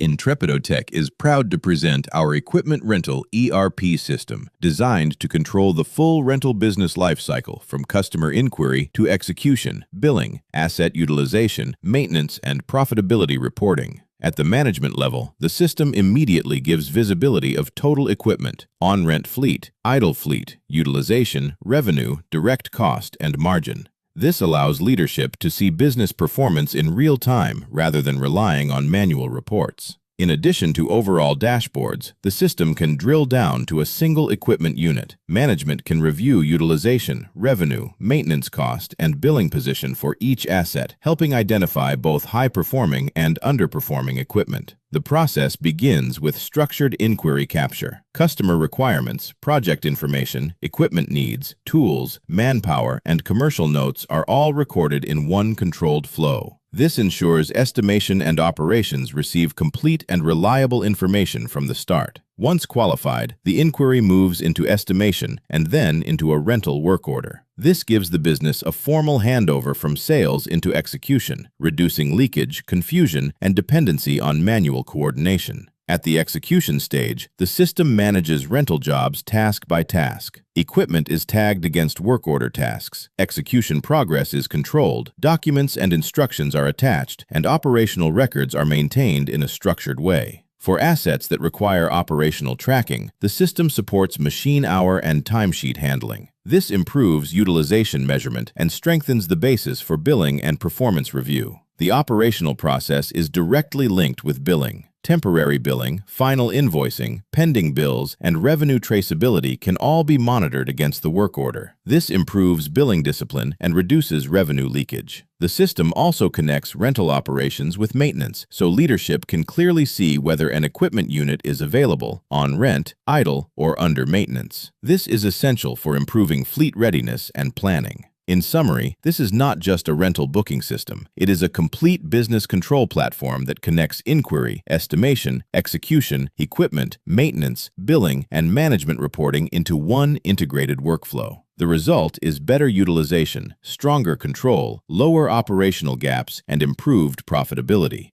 Intrepidotech is proud to present our equipment rental ERP system, designed to control the full rental business lifecycle from customer inquiry to execution, billing, asset utilization, maintenance, and profitability reporting. At the management level, the system immediately gives visibility of total equipment, on-rent fleet, idle fleet, utilization, revenue, direct cost, and margin. This allows leadership to see business performance in real time rather than relying on manual reports. In addition to overall dashboards, the system can drill down to a single equipment unit. Management can review utilization, revenue, maintenance cost, and billing position for each asset, helping identify both high-performing and underperforming equipment. The process begins with structured inquiry capture. Customer requirements, project information, equipment needs, tools, manpower, and commercial notes are all recorded in one controlled flow. This ensures estimation and operations receive complete and reliable information from the start. Once qualified, the inquiry moves into estimation and then into a rental work order. This gives the business a formal handover from sales into execution, reducing leakage, confusion, and dependency on manual coordination. At the execution stage, the system manages rental jobs task by task. Equipment is tagged against work order tasks. Execution progress is controlled, documents and instructions are attached, and operational records are maintained in a structured way. For assets that require operational tracking, the system supports machine hour and timesheet handling. This improves utilization measurement and strengthens the basis for billing and performance review. The operational process is directly linked with billing. Temporary billing, final invoicing, pending bills, and revenue traceability can all be monitored against the work order. This improves billing discipline and reduces revenue leakage. The system also connects rental operations with maintenance, so leadership can clearly see whether an equipment unit is available, on rent, idle, or under maintenance. This is essential for improving fleet readiness and planning. In summary, this is not just a rental booking system. It is a complete business control platform that connects inquiry, estimation, execution, equipment, maintenance, billing, and management reporting into one integrated workflow. The result is better utilization, stronger control, lower operational gaps, and improved profitability.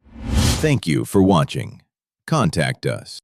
Thank you for watching. Contact us.